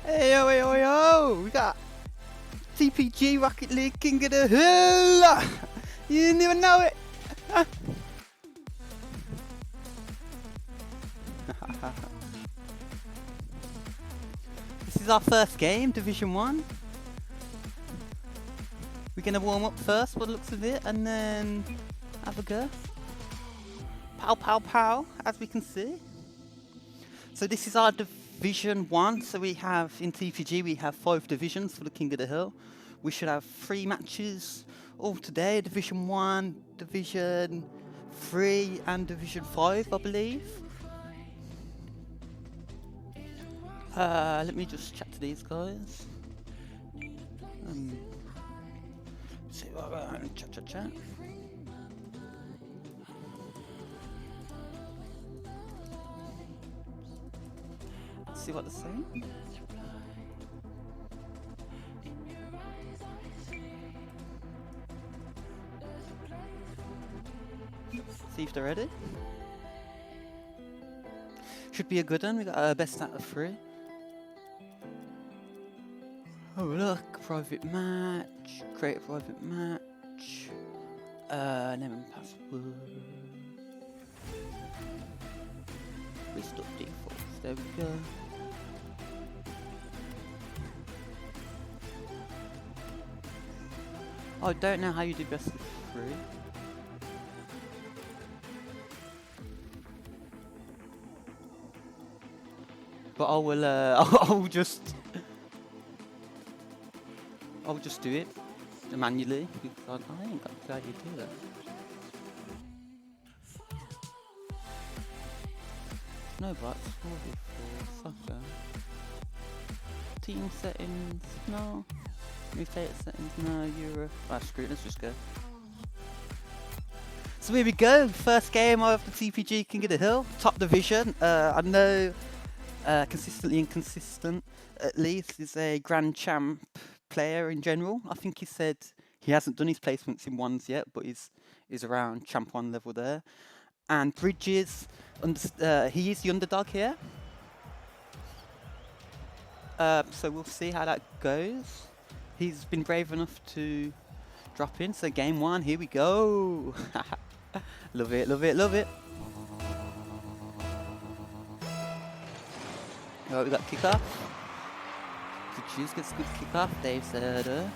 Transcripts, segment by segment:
Hey yo, hey yo, yo! We got TPG Rocket League King of the Hill! You didn't even know it! Huh? This is our first game, Division 1. We're gonna warm up first, by the looks of it, and then have a go. Pow, pow, pow, as we can see. So this is our Division 1. So we have, in TPG, we have 5 divisions for the King of the Hill. We should have 3 matches all today. Division 1, Division 3 and Division 5, I believe. Let me just chat to these guys. See what chat. See what they're saying. See if they're ready. Should be a good one. We got our best out of 3. Oh look, private match, create a private match, name and password, restore defaults, there we go. Oh, I don't know how you do best of 3. But I will, I'll just do it manually because I ain't got a clue how you do that. No buts, 4v4, soccer. Team settings, no. Mutator settings, no. Euro. Ah, screw it, let's just go. So here we go, first game of the TPG King of the Hill, top division. I know consistently inconsistent, at least, is a Grand Champ player in general. I think he said he hasn't done his placements in ones yet, but he's around Champ 1 level there. And Bridges, he is the underdog here. So we'll see how that goes. He's been brave enough to drop in, so game 1, here we go. Love it, love it, love it. Alright, we got kickoff. Bridges gets a good kickoff. Dave's there.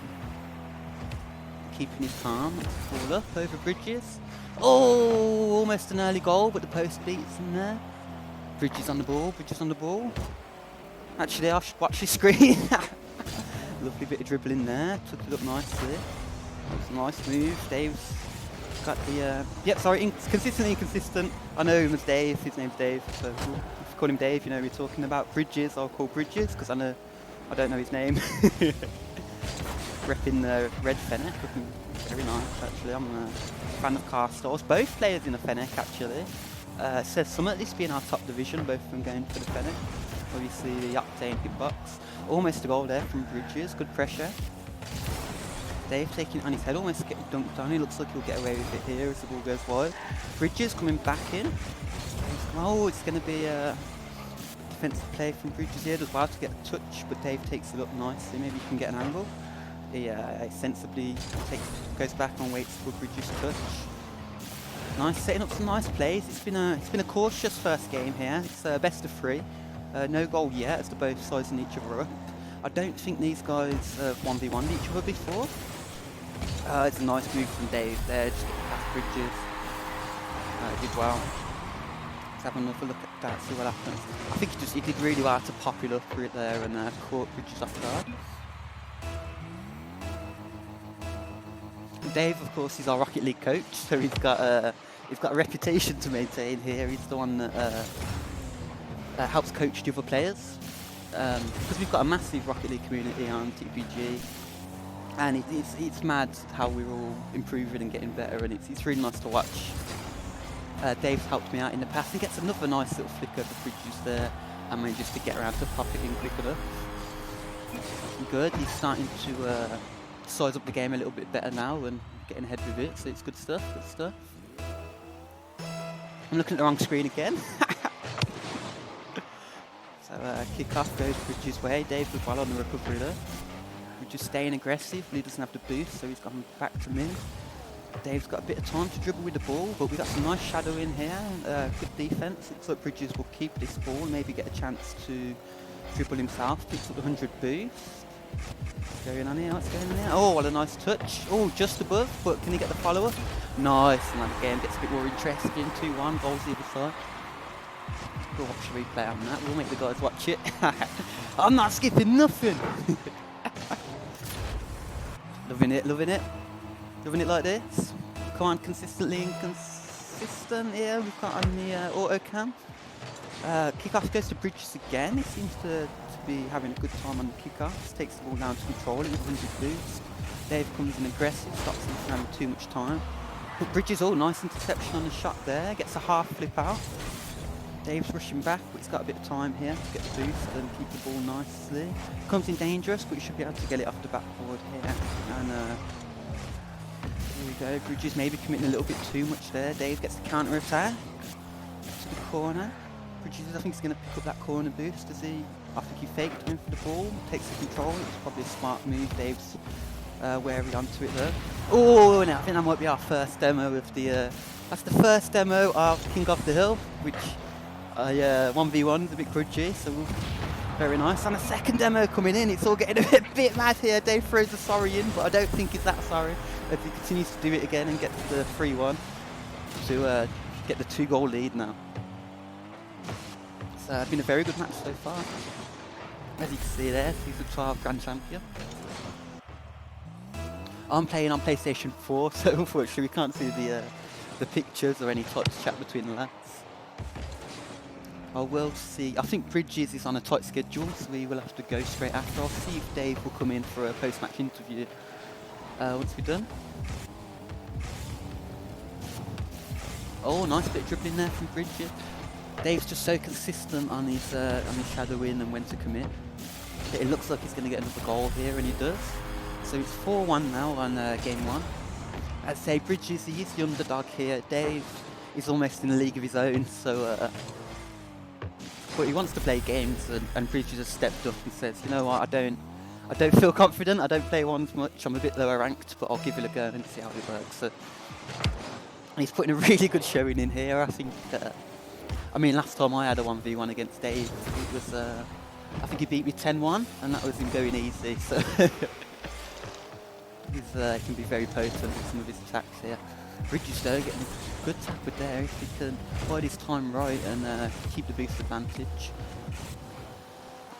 Keeping his calm. Ball up over Bridges. Oh, almost an early goal, but the post beats in there. Bridges on the ball, Bridges on the ball. Actually, I should watch this screen. Lovely bit of dribbling there. Took it up nicely. That was a nice move. Dave's got the... Yep, sorry, consistently inconsistent. I know him as Dave. His name's Dave, so if you call him Dave, you know we're talking about. Bridges, I'll call Bridges, because I don't know his name. Repping the red Fennec, looking very nice actually. I'm a fan of car stores. Both players in the Fennec actually. It says some at least being our top division, both of them going for the Fennec. Obviously the Octane hitbox. Almost a goal there from Bridges, good pressure. Dave taking it on his head, almost getting dunked on. He looks like he'll get away with it here as the ball goes wide. Bridges coming back in. Oh, it's going to be a defensive play from Bridges here. Does well to get a touch, but Dave takes it up nicely. Maybe he can get an angle. He sensibly goes back and waits for Bridges' touch. Nice, setting up some nice plays. It's been a cautious first game here. It's best of 3. No goal yet as they're both sizing each other up. I don't think these guys have 1v1'd each other before. It's a nice move from Dave there, just past Bridges. Did well. Let's have another look at that, see what happens. I think he did really well to pop it up right there and caught Bridges off guard. Dave, of course, is our Rocket League coach, so he's got a reputation to maintain here. He's the one that helps coach the other players. Because we've got a massive Rocket League community on TPG, and it's mad how we're all improving and getting better, and it's really nice to watch. Dave's helped me out in the past. He gets another nice little flick over Bridges there, and manages to get around to pop it in quick enough. Good. He's starting to size up the game a little bit better now and getting ahead with it, so it's good stuff, good stuff. I'm looking at the wrong screen again. So So kick-off goes Bridges' way. Dave was well on the recovery there. Bridges staying aggressive, but he doesn't have the boost, so he's gone back to mid. Dave's got a bit of time to dribble with the ball, but we've got some nice shadow in here. Good defense. Looks like Bridges will keep this ball and maybe get a chance to dribble himself. Picks up the 100 boost. What's going on here? What's going on here? Oh, what a nice touch. Oh, just above, but can he get the follow-up? Nice, and that game gets a bit more interesting. 2-1, goals the other side. We'll watch a replay on that. We'll make the guys watch it. I'm not skipping nothing. Loving it, loving it. Loving it like this. Come on, consistently inconsistent here. We've got on the auto cam. Kickoff goes to Bridges again. He seems to be having a good time on the kickoffs. Takes the ball down to control it with 100 boost. Dave comes in aggressive, stops him from having too much time. But Bridges, oh, nice interception on the shot there. Gets a half flip out. Dave's rushing back, but he's got a bit of time here to get the boost and keep the ball nicely. Comes in dangerous, but he should be able to get it off the backboard here. And here we go. Bridges maybe committing a little bit too much there. Dave gets the counter attack to the corner. Bridges, I think he's going to pick up that corner boost. Does he? I think he faked him for the ball. Takes the control. It's probably a smart move. Dave's wary onto it though. Oh, now I think that might be our first demo of the. That's the first demo of King of the Hill, which. 1v1 is a bit grudgy, so very nice. And a second demo coming in. It's all getting a bit mad here. Dave throws a sorry in, but I don't think he's that sorry as he continues to do it again and gets the 3-1 to get the 2-goal lead now. It's been a very good match so far. As you can see there, Season 12 Grand Champion. I'm playing on PlayStation 4, so unfortunately we can't see the pictures or any type of chat between the lads. I will see. I think Bridges is on a tight schedule, so we will have to go straight after. I'll see if Dave will come in for a post-match interview once we're done. Oh, nice bit of dribbling there from Bridges. Dave's just so consistent on his shadowing and when to commit. It looks like he's going to get another goal here, and he does. So it's 4-1 now on game 1. I'd say Bridges, he is the underdog here. Dave is almost in a league of his own, so. But he wants to play games, and Bridges has stepped up and says, you know what, I don't feel confident, I don't play ones much, I'm a bit lower ranked, but I'll give it a go and see how it works. So he's putting a really good showing in here. I think, I mean, last time I had a 1v1 against Dave, it was, I think he beat me 10-1, and that was him going easy, so he can be very potent with some of his attacks here. Bridges though getting a good tackle there if he can bide his time right and keep the boost advantage.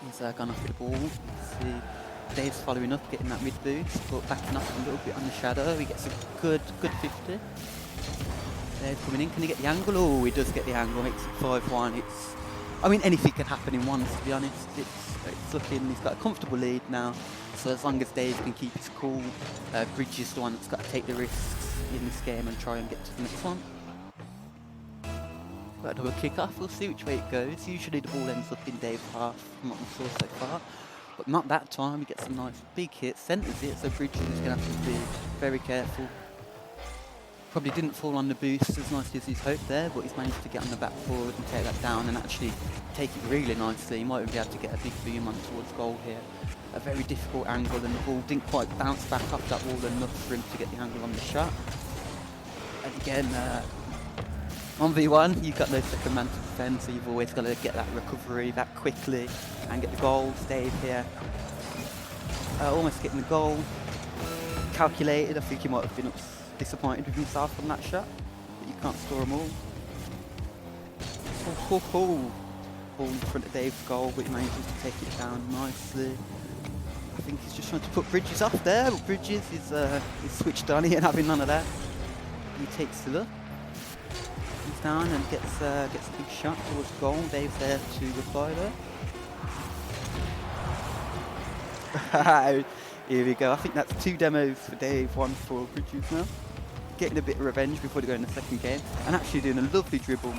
He's gone off with the ball. See Dave's following up, getting that mid boost, but backing off a little bit on the shadow. He gets a good 50. Dave coming in, can he get the angle? Oh, he does get the angle, makes it 5-1. I mean, anything can happen in ones, to be honest. It's looking, he's got a comfortable lead now. So as long as Dave can keep his cool, Bridges is the one that's got to take the risks in this game and try and get to the next one. Got another kick-off, we'll see which way it goes. Usually the ball ends up in Dave's half, from what we saw so far. But not that time, he gets a nice big hit, centres it, so Bridges is going to have to be very careful. Probably didn't fall on the boost as nicely as he's hoped there, but he's managed to get on the back forward and take that down and actually take it really nicely. He might even be able to get a big boom on towards goal here. A very difficult angle, and the ball didn't quite bounce back off that wall enough for him to get the angle on the shot. And again, 1v1, you've got no second man to defend, so you've always got to get that recovery back quickly and get the goal. Dave here, almost getting the goal. Calculated, I think he might have been disappointed with himself on that shot, but you can't score them all. Ball in front of Dave's goal, but he manages to take it down nicely. I think he's just trying to put Bridges off there, but Bridges is switched on, he ain't having none of that. He takes the look. He's down and gets a big shot towards goal. Dave's there to reply there. Here we go. I think that's 2 demos for Dave, 1 for Bridges now. Getting a bit of revenge before they go in the second game, and actually doing a lovely dribble.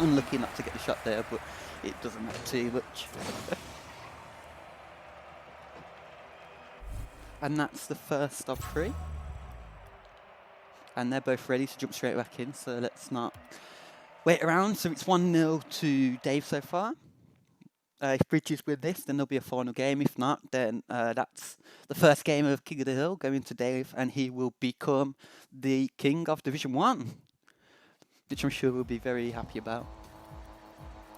Unlucky not to get the shot there, but it doesn't matter too much. And that's the first of 3. And they're both ready to jump straight back in, so let's not wait around. So it's 1-0 to Dave so far. If Bridges win this, then there'll be a final game. If not, then that's the first game of King of the Hill going to Dave, and he will become the king of Division 1, which I'm sure we'll be very happy about.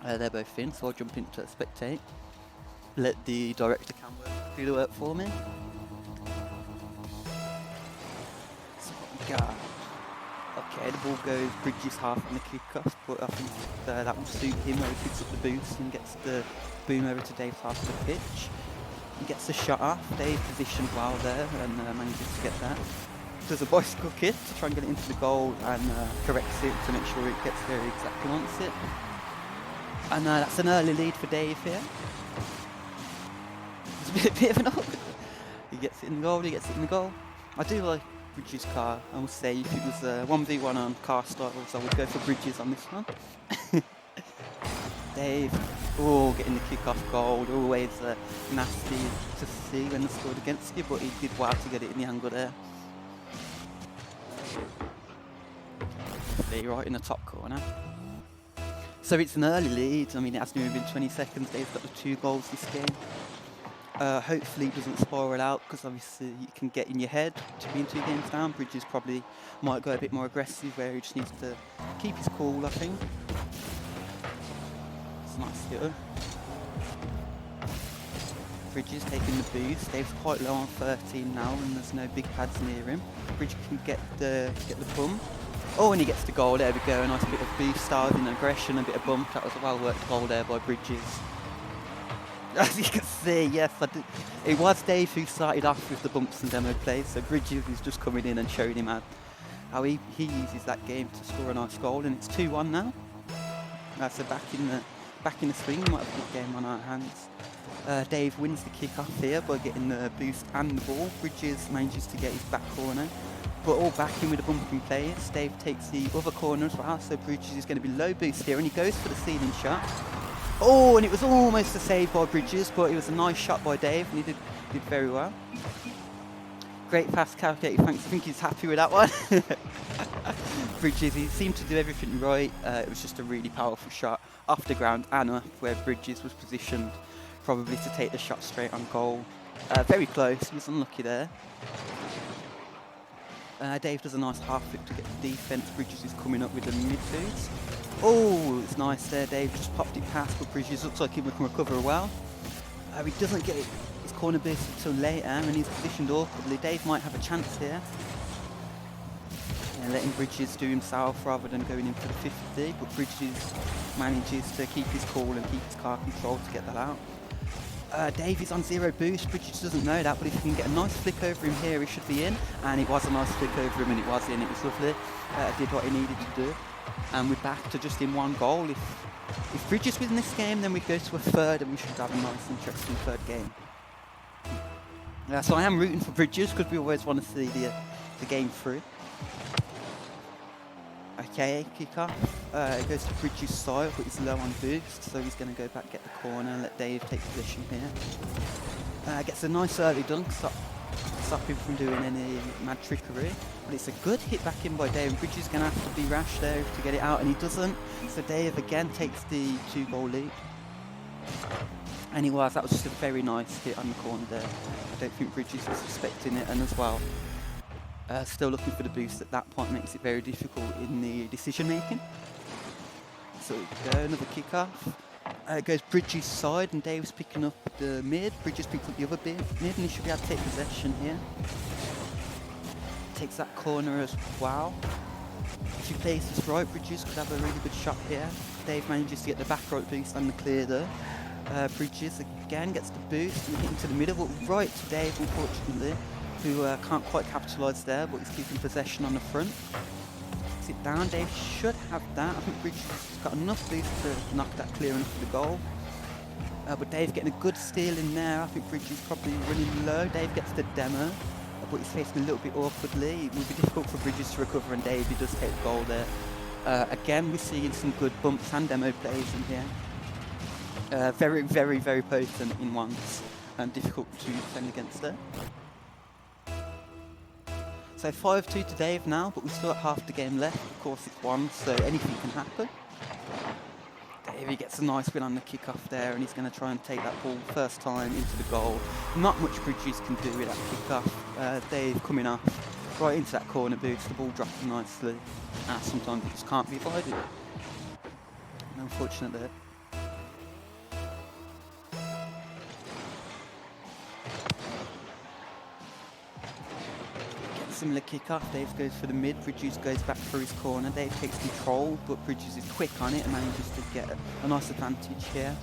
They're both in, so I'll jump into spectate. Let the director camera do the work for me. So what we got? Okay, the ball goes Bridges half on the kickoff, but I think that will suit him where he picks up the boost and gets the boom over to Dave's half of the pitch. He gets the shot off. Dave positioned well there and manages to get that. Does a bicycle kick to try and get it into the goal and corrects it to make sure it gets where he exactly wants it. And that's an early lead for Dave here. It's a bit of an awkward. He gets it in the goal, he gets it in the goal. I do like Bridges' car. I would say if it was 1v1 on car styles, I would go for Bridges on this one. Dave, getting the kick-off goal. Always nasty to see when they're scored against you, but he did well to get it in the angle there. Right in the top corner. So it's an early lead. I mean, it hasn't even been 20 seconds. Dave's got the 2 goals this game. Hopefully it doesn't spiral out, because obviously you can get in your head to being 2 games down. Bridges probably might go a bit more aggressive, where he just needs to keep his cool, I think. It's a nice hitter. Bridges taking the boost. Dave's quite low on 13 now, and there's no big pads near him. Bridges can get the pump. Oh, and he gets the goal. There we go. A nice bit of boost, starting aggression, a bit of bump. That was a well-worked goal there by Bridges. As you can see, yes, it was Dave who started off with the bumps and demo plays, so Bridges is just coming in and showing him how he uses that game to score a nice goal, and it's 2-1 now. So back in the swing, we might have a good game on our hands. Dave wins the kick-off here by getting the boost and the ball. Bridges manages to get his back corner, but all back in with the bumping plays. Dave takes the other corner as well, so Bridges is going to be low boost here, and he goes for the ceiling shot. Oh, and it was almost a save by Bridges, but it was a nice shot by Dave, and he did very well. Great pass calculated, thanks. I think he's happy with that one. Bridges, he seemed to do everything right. It was just a really powerful shot off the ground and up, where Bridges was positioned probably to take the shot straight on goal. Very close, he was unlucky there. Dave does a nice half flip to get the defence. Bridges is coming up with the mid boost. Oh, it's nice there. Dave just popped it past, but Bridges looks like he can recover well. He doesn't get his corner boost until later, and he's positioned awkwardly. Dave might have a chance here. Letting Bridges do himself rather than going in for the 50, but Bridges manages to keep his cool and keep his car control to get that out. Dave is on 0 boost. Bridges doesn't know that, but if he can get a nice flick over him here, he should be in. And it was a nice flick over him, and it was in. It was lovely. Did what he needed to do. And we're back to just in 1 goal. If Bridges win this game, then we go to a 3rd, and we should have a nice, interesting 3rd game. So I am rooting for Bridges, because we always want to see the game through. Okay, kick off. It goes to Bridges' side, but he's low on boost, so he's going to go back, get the corner, and let Dave take position here. Gets a nice early dunk, stop him from doing any mad trickery. But it's a good hit back in by Dave. Bridges is going to have to be rash there to get it out, and he doesn't. So Dave again takes the 2-goal lead. And that was just a very nice hit on the corner there. I don't think Bridges was expecting it, and as well, still looking for the boost at that point makes it very difficult in the decision making. So we go, another kick off. It goes Bridges' side, and Dave's picking up the mid. Bridges picks up the other mid, and he should be able to take possession here. Takes that corner as well. If he plays this right, Bridges could have a really good shot here. Dave manages to get the back right boost and the clear there. Bridges again gets the boost and hit into the middle, but right to Dave, unfortunately, who can't quite capitalise there, but he's keeping possession on the front. It down. Dave should have that. I think Bridges has got enough boost to knock that clear enough for the goal. But Dave getting a good steal in there. I think Bridges is probably running low. Dave gets the demo, but he's facing a little bit awkwardly. It will be difficult for Bridges to recover, and Dave, he does take the goal there. Again, we're seeing some good bumps and demo plays in here. Very, very, very potent in ones, and difficult to defend against there. So 5-2 to Dave now, but we've still got half the game left. Of course it's 1, so anything can happen. Davey gets a nice win on the kickoff there, and he's going to try and take that ball first time into the goal. Not much Bridges can do with that kickoff. Dave coming off right into that corner boost, the ball dropping nicely. Sometimes it just can't be avoided. Unfortunate there. Similar kick-off, Dave goes for the mid, Bridges goes back for his corner, Dave takes control, but Bridges is quick on it and manages to get a nice advantage here.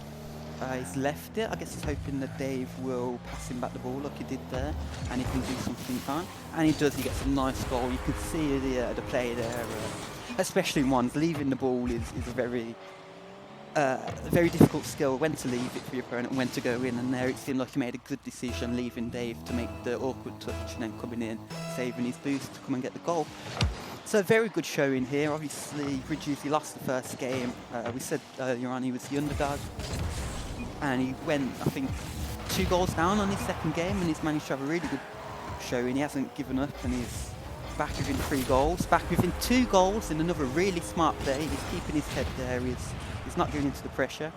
He's left it, I guess he's hoping that Dave will pass him back the ball like he did there, and he can do something fun. And he does, he gets a nice goal, you can see the play there, especially in ones, leaving the ball is a very difficult skill, when to leave it for your opponent and when to go in, and there it seemed like he made a good decision leaving Dave to make the awkward touch and then coming in, saving his boost to come and get the goal. So a very good showing here. Obviously Bridges, he lost the first game. We said earlier on he was the underdog, and he went, I think, 2 goals down on his second game, and he's managed to have a really good showing. He hasn't given up, and he's back within 3 goals, back within 2 goals in another really smart play. He's keeping his head there, he's not going into the pressure.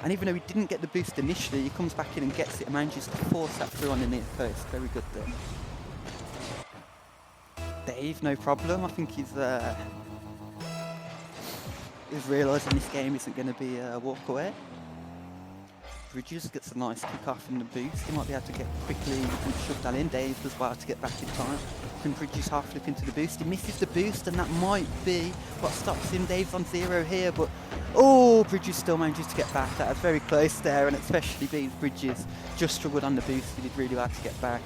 And even though he didn't get the boost initially, he comes back in and gets it and manages to force that through on the near post. Very good there. Dave, no problem. I think he's realising this game isn't going to be a walk away. Bridges gets a nice kick off in the boost. He might be able to get quickly and shove that in. Dave does well to get back in time. Can Bridges half flip into the boost? He misses the boost, and that might be what stops him. Dave's on 0 here, but oh, Bridges still manages to get back. That was very close there, and especially being Bridges just struggled on the boost. He did really well to get back.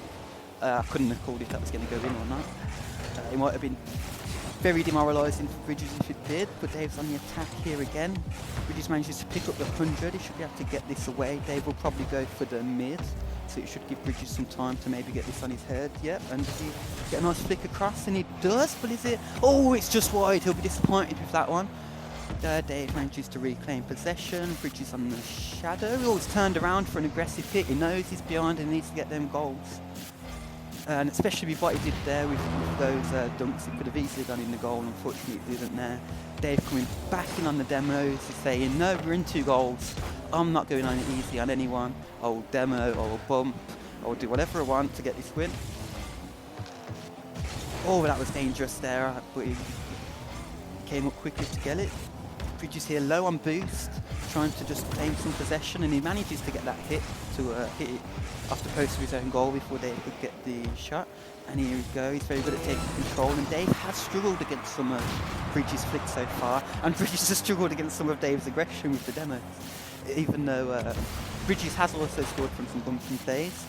I couldn't have called if that was going to go in or not. It might have been very demoralising for Bridges if it did, but Dave's on the attack here again. Bridges manages to pick up the 100, he should be able to get this away. Dave will probably go for the mid, so it should give Bridges some time to maybe get this on his head. Yep, and does he get a nice flick across? And he does, but is it? Oh, it's just wide, he'll be disappointed with that one. Dave manages to reclaim possession, Bridges on the shadow. Oh, he's turned around for an aggressive hit, he knows he's behind and needs to get them goals. And especially with what he did there with those dunks, he could have easily done in the goal. Unfortunately, he didn't there. Dave coming back in on the demos, he's saying, no, we're in 2 goals. I'm not going on it easy on anyone. I'll demo, I'll bump, I'll do whatever I want to get this win. Oh, that was dangerous there, but he came up quickly to get it. Bridges here low on boost, trying to just claim some possession, and he manages to get that hit to hit it off the post of his own goal before Dave could get the shot. And here we go, he's very good at taking control, and Dave has struggled against some of Bridges' flicks so far, and Bridges has struggled against some of Dave's aggression with the demos, even though Bridges has also scored from some bumping plays.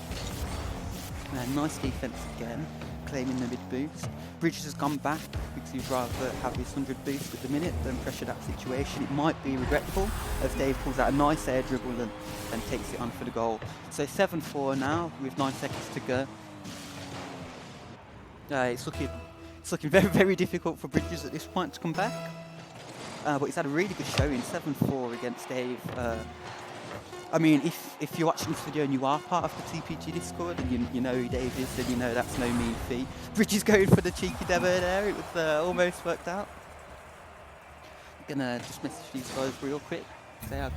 Nice defence again, claiming the mid boost. Bridges has gone back because he'd rather have his 100 boost at the minute than pressure that situation. It might be regretful as Dave pulls out a nice air dribble and takes it on for the goal. So 7-4 now with 9 seconds to go. It's looking very, very difficult for Bridges at this point to come back. But he's had a really good showing, 7-4 against Dave. I mean, if you're watching this video and you are part of the TPG Discord and you know who Dave is, then you know that's no mean feat. Bridges going for the cheeky demo there, it was almost worked out. I'm gonna just message these guys real quick. Say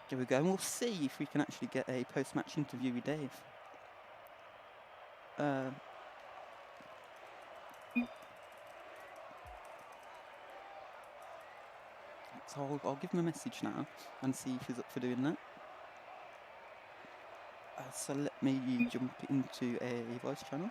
here we go, and we'll see if we can actually get a post-match interview with Dave. So I'll give him a message now and see if he's up for doing that. So let me jump into a voice channel.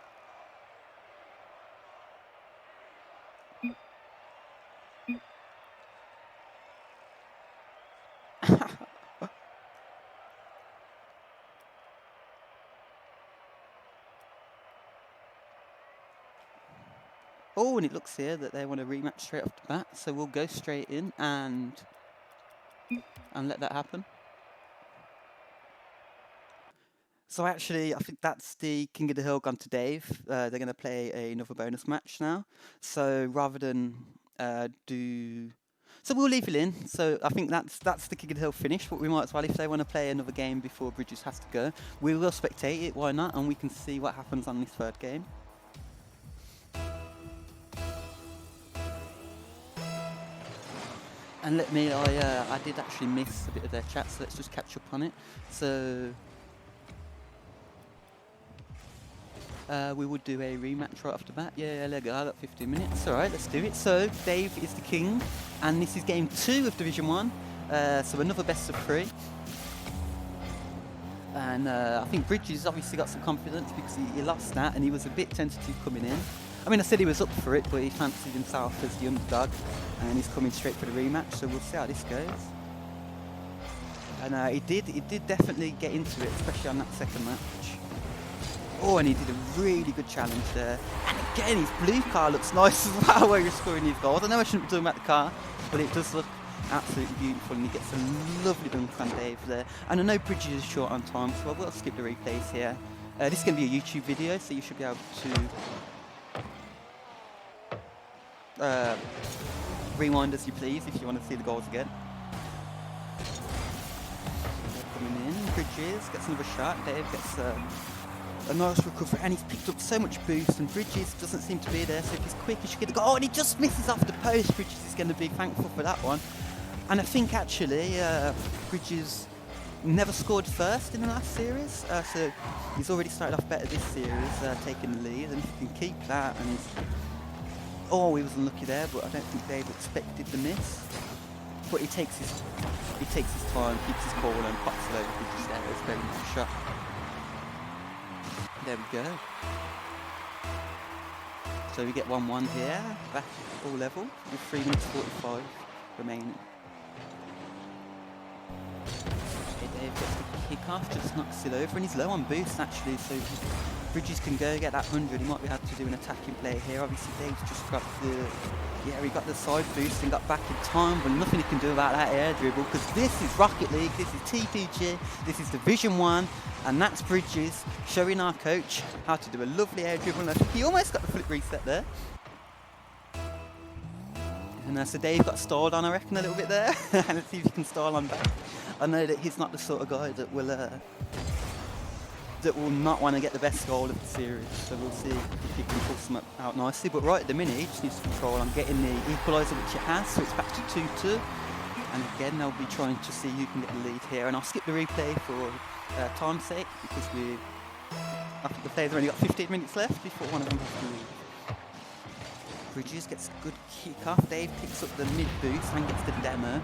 Oh, and it looks here that they want a rematch straight off the bat, so we'll go straight in and let that happen. So actually, I think that's the King of the Hill gone to Dave. They're going to play another bonus match now. So rather than do So we'll leave it in. So I think that's the King of the Hill finish, but we might as well, if they want to play another game before Bridges has to go, we will spectate it, why not, and we can see what happens on this third game. And let me, I did actually miss a bit of their chat, so let's just catch up on it. So we would do a rematch right off the bat. Yeah, there you go, I got 15 minutes. Alright, let's do it. So Dave is the king, and this is game 2 of Division 1. So another best of 3. And I think Bridges obviously got some confidence because he lost that, and he was a bit tentative coming in. I mean, I said he was up for it, but he fancied himself as the underdog, and he's coming straight for the rematch, so we'll see how this goes. And he did definitely get into it, especially on that second match. Oh, and he did a really good challenge there. And again, his blue car looks nice as well, where he's scoring his goals. I know I shouldn't be talking about the car, but it does look absolutely beautiful, and he gets a lovely dunk from Dave there. And I know Bridges is short on time, so I will skip the replays here. This is going to be a YouTube video, so you should be able to rewind as you please if you want to see the goals again. Coming in, Bridges gets another shot. Dave gets a nice recovery, and he's picked up so much boost, and Bridges doesn't seem to be there, so if he's quick he should get the goal. Oh, and he just misses off the post. Bridges is going to be thankful for that one. And I think actually Bridges never scored first in the last series, so he's already started off better this series, taking the lead, and if he can keep that, and he's... Oh, he was unlucky there, but I don't think Dave expected the miss. But he takes his time, keeps his cool, and pops it over Bridges there. It's a very nice shot. There we go. So we get 1-1 here, back all level, with 3 minutes 45 remaining. Okay, Dave gets the kick off, just knocks it over, and he's low on boost actually, so Bridges can go get that 100. He might be able to do an attacking play here. Obviously Dave's just got he got the side boost and got back in time, but nothing he can do about that air dribble, because this is Rocket League, this is TPG, this is Division 1, and that's Bridges showing our coach how to do a lovely air dribble. And I think he almost got the flip reset there. And so Dave got stalled on, I reckon, a little bit there. And let's see if he can stall on back. I know that he's not the sort of guy that will not want to get the best goal of the series, so we'll see if he can pull some out nicely. But right at the minute, he just needs to control on getting the equaliser, which it has, so it's back to 2-2. And again, they'll be trying to see who can get the lead here. And I'll skip the replay for time's sake, because I think the players have only got 15 minutes left before one of them has to leave. Bridges gets a good kick off. Dave picks up the mid boost and gets the demo.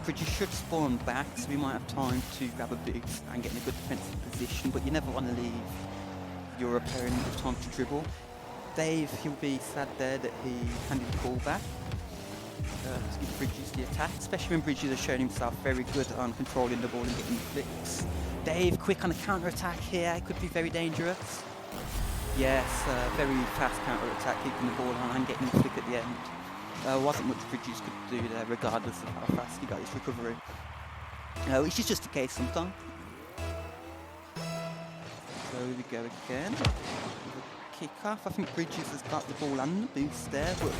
Bridges should spawn back, so we might have time to grab a boost and get in a good defensive position, but you never want to leave your opponent with time to dribble. Dave, he'll be sad there that he handed the ball back to give Bridges the attack, especially when Bridges has shown himself very good on controlling the ball and getting flicks. Dave, quick on a counter-attack here, it could be very dangerous. Yes, very fast counter-attack, keeping the ball on and getting the flick at the end. Wasn't much Bridges could do there, regardless of how fast he got his recovery. Which is just the case sometimes. So here we go again. Kick off. I think Bridges has got the ball and the boost there, but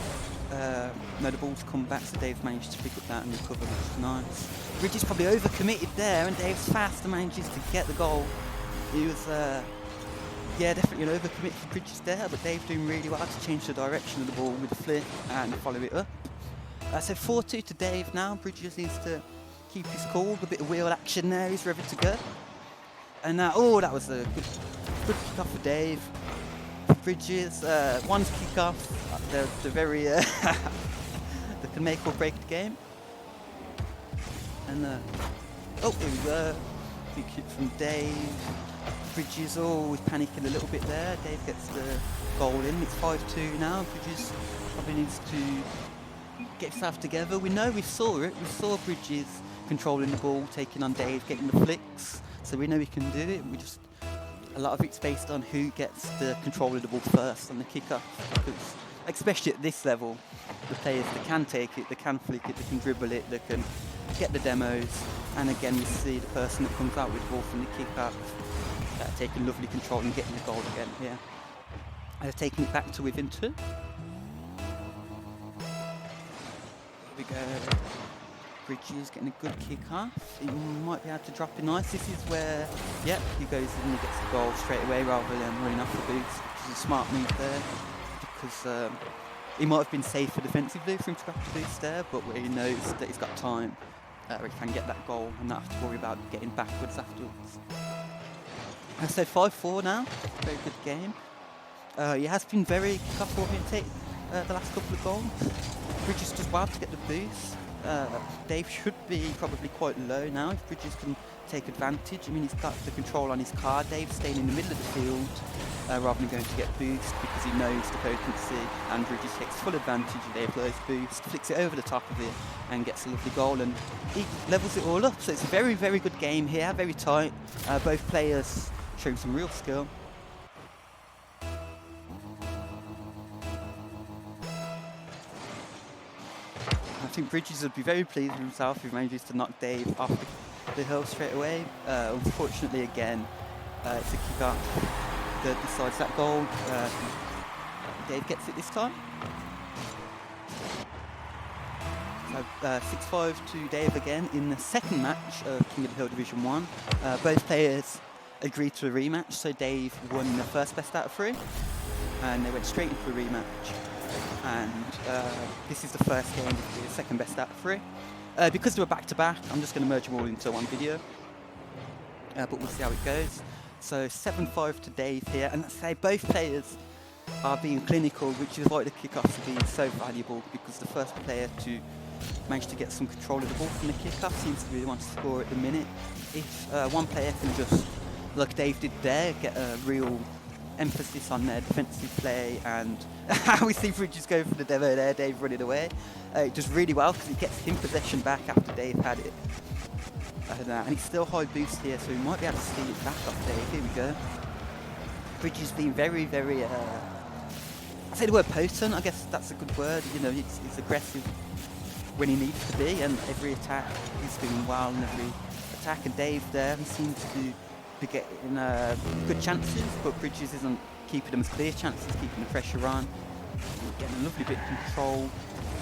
no, the ball's come back, so Dave's managed to pick up that and recover, which is nice. Bridges probably overcommitted there, and Dave's fast and manages to get the goal. He was, yeah, definitely an overcommit for Bridges there, but Dave doing really well to change the direction of the ball with a flip and follow it up. So 4-2 to Dave now. Bridges needs to keep his cool. A bit of wheel action there. He's ready to go. And oh, that was a good kick off for Dave. Bridges, one's kick off. They're very they can make or break the game. And oh, here we go. Big kick from Dave. Bridges always panicking a little bit there. Dave gets the goal in. It's 5-2 now. Bridges probably needs to get himself together. We know, we saw it. We saw Bridges controlling the ball, taking on Dave, getting the flicks. So we know he can do it. We just, a lot of it's based on who gets the control of the ball first on the kick-off. Because especially at this level, the players that can take it, they can flick it, they can dribble it, they can get the demos. And again, we see the person that comes out with the ball from the kick-off taking lovely control and getting the goal again here. Taking it back to within 2. we go. Bridges getting a good kick off. He might be able to drop it nice. This is where, yep, he goes in and gets the goal straight away rather than running off the boost, which is a smart move there because he might have been safer defensively for him to grab the boost there, but where he knows that he's got time, where he can get that goal and not have to worry about getting backwards afterwards. So 5-4 now, very good game. He has been very kick-off oriented the last couple of goals. Bridges does well to get the boost. Dave should be probably quite low now if Bridges can take advantage. I mean, he's got the control on his car. Dave's staying in the middle of the field rather than going to get boost because he knows the potency, and Bridges takes full advantage of Dave's low boost, flicks it over the top of it and gets a lovely goal, and he levels it all up. So it's a very, very good game here, very tight. Both players showing some real skill. I think Bridges would be very pleased with himself if he manages to knock Dave off the hill straight away. Unfortunately, again, it's a kick off that decides that goal. Dave gets it this time. So 6-5 to Dave again in the second match of King of the Hill Division 1. Both players agreed to a rematch, so Dave won the first best out of 3, and they went straight into a rematch. And this is the first game of the second best out of 3. Because they were back-to-back, I'm just going to merge them all into one video. But we'll see how it goes. So 7-5 to Dave here, and let's say both players are being clinical, which is why the kickoffs are being so valuable, because the first player to manage to get some control of the ball from the kickoff seems to be the one to score at the minute. If one player can just, like Dave did there, get a real emphasis on their defensive play, and we see Bridges go for the demo there, Dave running away. It does really well because it gets him possession back after Dave had it. And it's still high boost here, so we might be able to steal it back off Dave. Here we go. Bridges being very, very, I say the word potent, I guess that's a good word. You know, it's aggressive when he needs to be, and every attack he's doing well in every attack. And Dave there, he seems to be getting good chances, but Bridges isn't keeping them as clear chances, keeping the pressure on. Getting a lovely bit of control.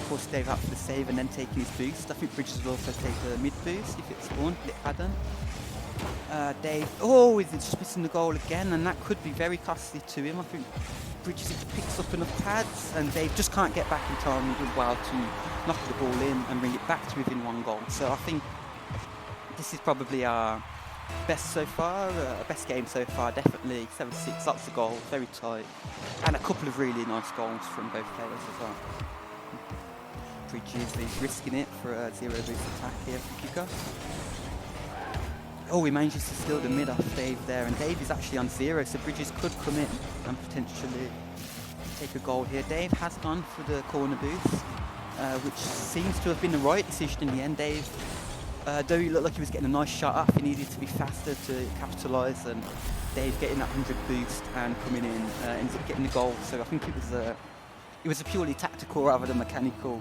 Of course, Dave out for the save and then taking his boost. I think Bridges will also take a mid boost if it's spawned, but it hadn't. Dave, oh, is it just missing the goal again? And that could be very costly to him. I think Bridges picks up enough pads, and Dave just can't get back in time as well to knock the ball in and bring it back to within one goal. So I think this is probably our best so far, best game so far, definitely. 7-6, lots of goals, very tight, and a couple of really nice goals from both players as well. Bridges is risking it for a zero boost attack here for kickoff. Oh, he manages to steal the mid off Dave there, and Dave is actually on 0, so Bridges could come in and potentially take a goal here. Dave has gone for the corner boost, which seems to have been the right decision in the end. Dave, though he looked like he was getting a nice shot off, he needed to be faster to capitalise, and Dave getting that 100 boost and coming in ends up getting the goal. So I think it was a purely tactical rather than mechanical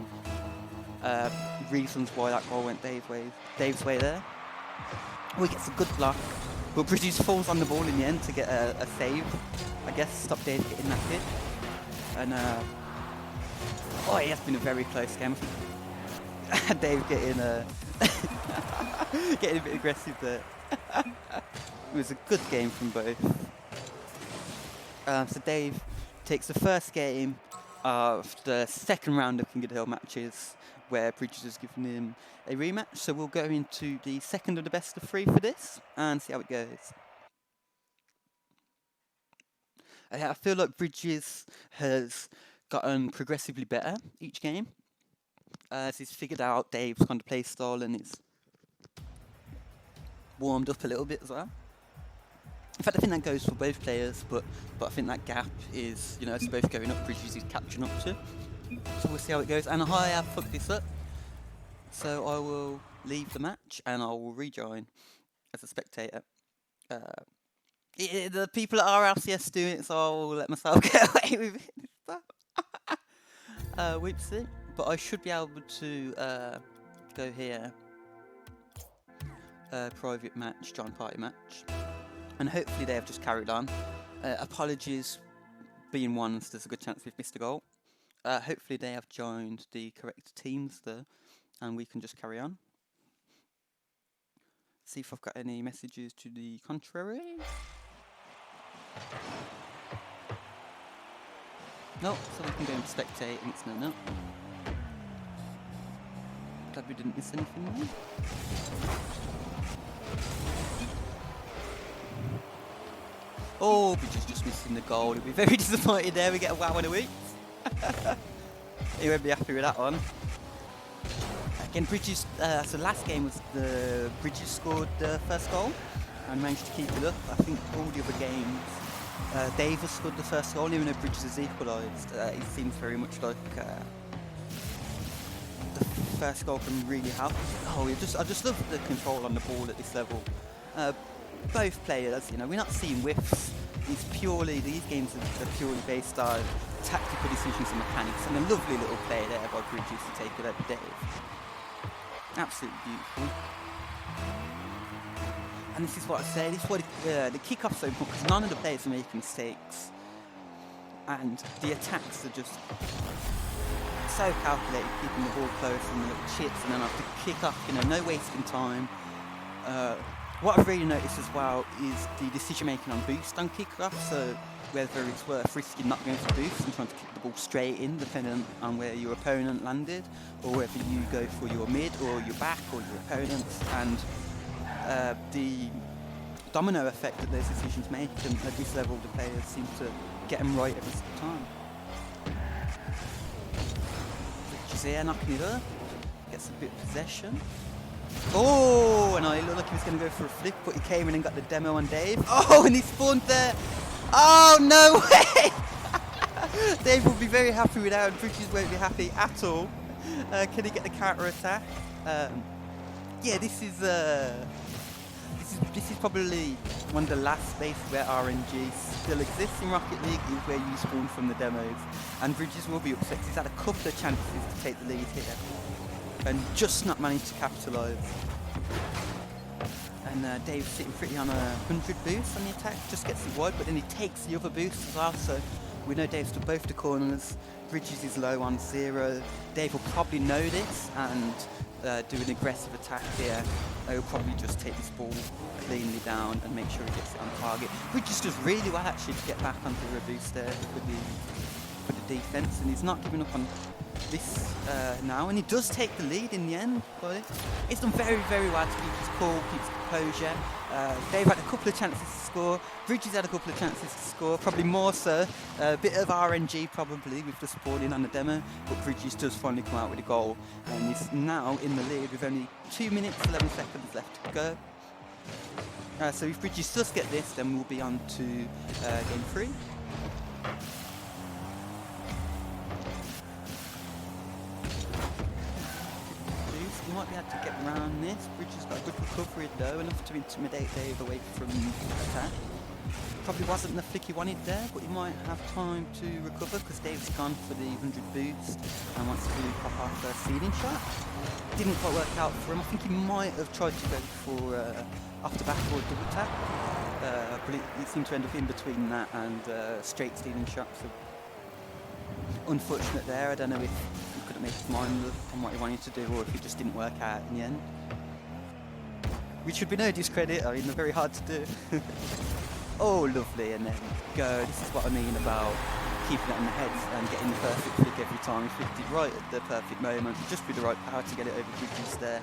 reasons why that goal went Dave's way there. Oh, he gets a good block, but Bridges falls on the ball in the end to get a save, I guess, stop Dave getting that hit. And oh, it has been a very close game. Dave getting getting a bit aggressive there. It was a good game from both. So Dave takes the first game of the second round of King of the Hill matches, where Bridges has given him a rematch. So we'll go into the second of the best of 3 for this and see how it goes. I feel like Bridges has gotten progressively better each game, as he's figured out Dave's kind of play style and it's warmed up a little bit as well. In fact, I think that goes for both players, but I think that gap is, you know, it's both going up, Bridges is catching up to. So we'll see how it goes. And I have fucked this up, so I will leave the match and I will rejoin as a spectator. The people at RLCS do it, so I'll let myself get away with it. Whoopsie. But I should be able to go here. Private match, join party match. And hopefully they have just carried on. Apologies, being ones, there's a good chance we've missed a goal. Hopefully they have joined the correct teams there, and we can just carry on. See if I've got any messages to the contrary. Nope, so we can go and spectate and it's no. Glad we didn't miss anything there. Oh, Bridges just missing the goal. He'll be very disappointed there. We get a wow in a week. He won't be happy with that one. Again, Bridges, so last game was the Bridges scored the first goal and managed to keep it up. I think all the other games, Davis scored the first goal, even though Bridges has equalised. It seems very much like the first goal can really help. Oh, I just love the control on the ball at this level. Both players, you know, we're not seeing whiffs. It's purely, these games are purely based on tactical decisions and mechanics, and a lovely little play there by Bridges to take it over Dave. Absolutely beautiful. And this is what I say, this is what the kick-off's so important, because none of the players are making mistakes. And the attacks are just so calculated, keeping the ball close and the little chips, and then after kick-off, you know, no wasting time. What I've really noticed as well is the decision making on boost on kick-off, so whether it's worth risking not going for boost and trying to kick the ball straight in, depending on where your opponent landed, or whether you go for your mid or your back or your opponents, and the domino effect that those decisions make, and at this level the players seem to get them right every time. Josiah knocking it up, gets a bit of possession. Oh, and I looked like he was going to go for a flick, but he came in and got the demo on Dave. Oh, and he spawned there. Oh, no way! Dave will be very happy with that, and Bridges won't be happy at all. Can he get the counter attack? Yeah, this is probably one of the last spaces where RNG still exists in Rocket League, is where you spawn from the demos. And Bridges will be upset because he's had a couple of chances to take the lead here and just not managed to capitalise. And Dave's sitting pretty on a 100 boost on the attack, just gets it wide, but then he takes the other boost as well, so we know Dave's to both the corners. Bridges is low on 0. Dave will probably know this and do an aggressive attack here. He'll probably just take this ball cleanly down and make sure he gets it on target. Bridges does really well actually to get back onto the boost there for the defence, and he's not giving up on this now, and he does take the lead in the end. But he's done very, very well to keep his cool, keep his composure. Dave had a couple of chances to score. Bridges had a couple of chances to score, probably more so. A bit of RNG probably with the spawning on the demo, but Bridges does finally come out with a goal, and he's now in the lead with only 2 minutes 11 seconds left to go. So if Bridges does get this, then we'll be on to game 3. You might be able to get around this. Bridges got a good recovery though, enough to intimidate Dave away from attack. Probably wasn't the flick he wanted there, but he might have time to recover because Dave's gone for the 100 boost and wants to pop off a ceiling shot. Didn't quite work out for him. I think he might have tried to go for off the backboard double tap, but it seemed to end up in between that and straight stealing shot. So unfortunate there. I don't know if he couldn't make his mind up on what he wanted to do, or if it just didn't work out in the end. Which should be no discredit. I mean, they're very hard to do. Oh, lovely, and there we go. This is what I mean about keeping it on the heads and getting the perfect flick every time. He flicked it right at the perfect moment, just with the right power to get it over Bridges there.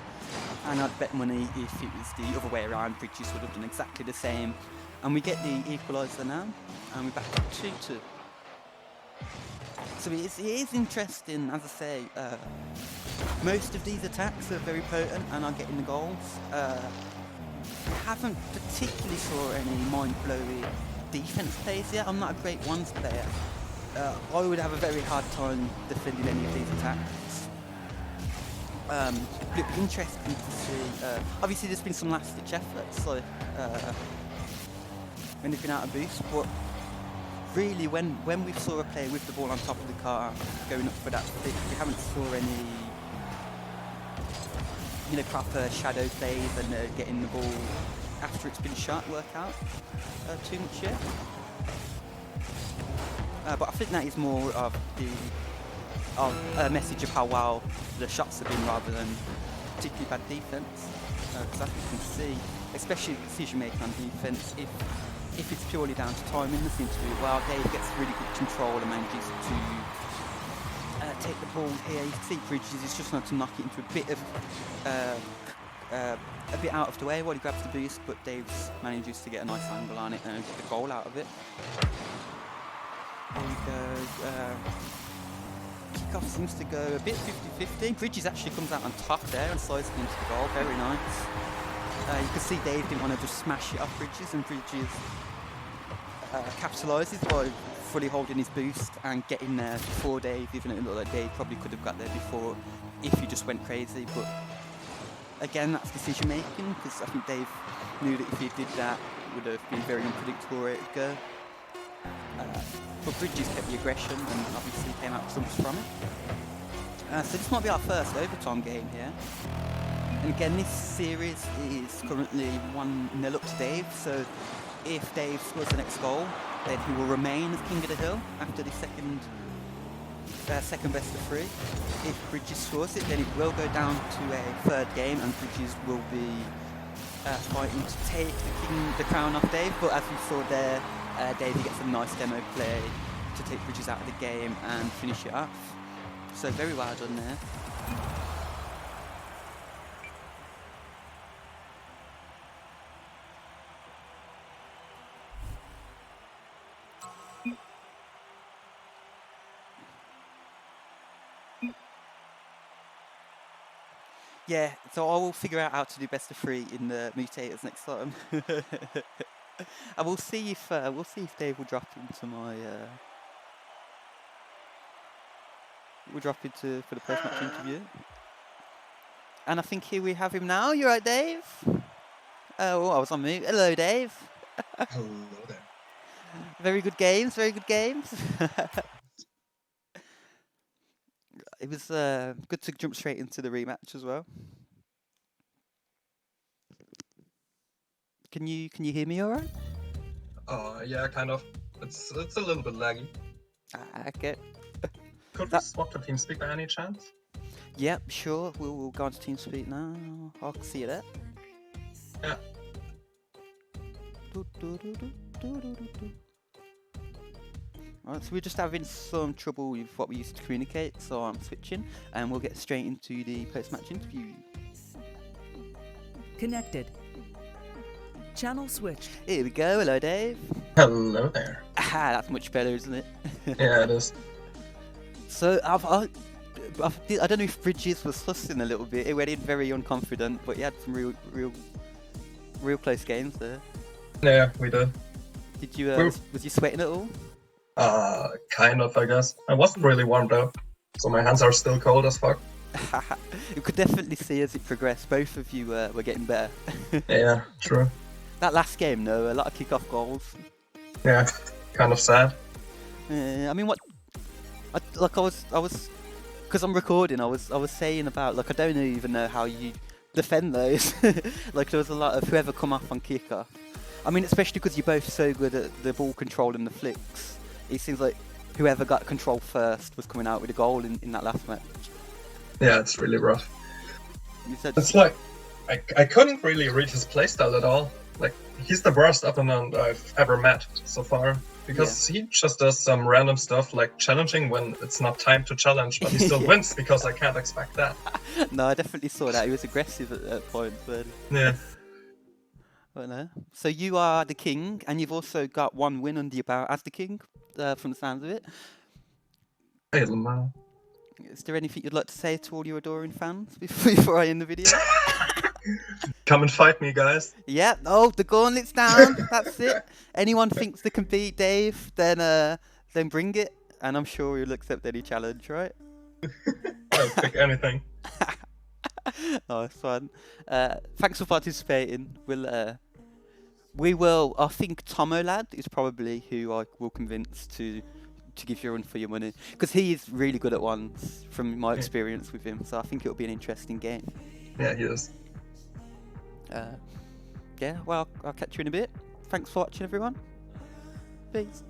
And I'd bet money if it was the other way around, Bridges would have done exactly the same. And we get the equaliser now, and we're back up 2-2. So it is interesting, as I say, most of these attacks are very potent and are getting the goals. I haven't particularly saw any mind-blowing defense plays yet. I'm not a great ones player. I would have a very hard time defending any of these attacks. It'd be interesting to see. Obviously, there's been some last-ditch efforts, like when they've been out of boost, but really, when we saw a player with the ball on top of the car going up for that flick, we haven't saw any, you know, proper shadow plays and getting the ball after it's been shot work out too much yet. But I think that is more of the a message of how well the shots have been rather than particularly bad defense. Because as you can see, especially decision making on defense, if it's purely down to timing, they seem to do it well. Dave gets really good control and manages to take the ball here. You can see Bridges is just going to knock it into a bit out of the way while he grabs the boost, but Dave manages to get a nice angle on it and get the goal out of it. There we go. Kickoff seems to go a bit 50-50. Bridges actually comes out on top there and slides it into the goal. Very nice. You can see Dave didn't want to just smash it off Bridges, and Bridges capitalises by fully holding his boost and getting there before Dave, even though it looked like Dave probably could have got there before if he just went crazy. But again, that's decision making, because I think Dave knew that if he did that, it would have been very unpredictable where it would go. But Bridges kept the aggression and obviously came out trumps from it. So this might be our first overtime game here. And again, this series is currently 1-0 up to Dave, so if Dave scores the next goal, then he will remain as King of the Hill after the second best of 3. If Bridges scores it, then it will go down to a third game, and Bridges will be fighting to take the crown off Dave. But as we saw there, Dave gets a nice demo play to take Bridges out of the game and finish it off. So very well done there. Yeah, so I will figure out how to do best of 3 in the mutators next time. And we'll see if Dave will drop into my for the post-match interview. And I think here we have him now. You right, Dave? Oh, I was on mute. Hello, Dave. Hello there. Very good games. Very good games. It was good to jump straight into the rematch as well. Can you hear me all right? Yeah, kind of. It's a little bit laggy. Okay. Could we swap to TeamSpeak by any chance? Yep, sure. We'll go on to TeamSpeak now. I'll see you there. Yeah. Alright, so we're just having some trouble with what we used to communicate, so I'm switching, and we'll get straight into the post-match interview. Connected. Channel switched. Here we go. Hello, Dave. Hello there. Ah, that's much better, isn't it? Yeah, it is. So I don't know if Bridges was fussing a little bit. He went in very unconfident, but he had some real close games there. Yeah, we did. Did you? Was you sweating at all? Kind of, I guess. I wasn't really warmed up, so my hands are still cold as fuck. You could definitely see as it progressed, both of you were getting better. Yeah, true. That last game, though, a lot of kick-off goals. Yeah, kind of sad. I mean, I was, because I'm recording. I was saying about, like, I don't even know how you defend those. Like, there was a lot of whoever come off on kick-off. I mean, especially because you're both so good at the ball control and the flicks. It seems like whoever got control first was coming out with a goal in that last match. Yeah, it's really rough. It's like, I couldn't really read his playstyle at all. Like, he's the worst opponent I've ever met so far. Because he just does some random stuff like challenging when it's not time to challenge, but he still wins because I can't expect that. No, I definitely saw that. He was aggressive at points. But... Yeah. Well, no. So you are the king, and you've also got one win under your belt as the king, from the sounds of it. Hey, Lamar. Is there anything you'd like to say to all your adoring fans before I end the video? Come and fight me, guys. Yeah. Oh, the gauntlet's down. That's it. Anyone thinks they can beat Dave, then bring it, and I'm sure he'll accept any challenge, right? I'll pick anything. Oh, it's fun. Thanks for participating. We will. I think Tomo Lad is probably who I will convince to give you a run for your money, because he is really good at ones from my experience with him. So I think it'll be an interesting game. Yeah, he is. Yeah. Well, I'll catch you in a bit. Thanks for watching, everyone. Peace.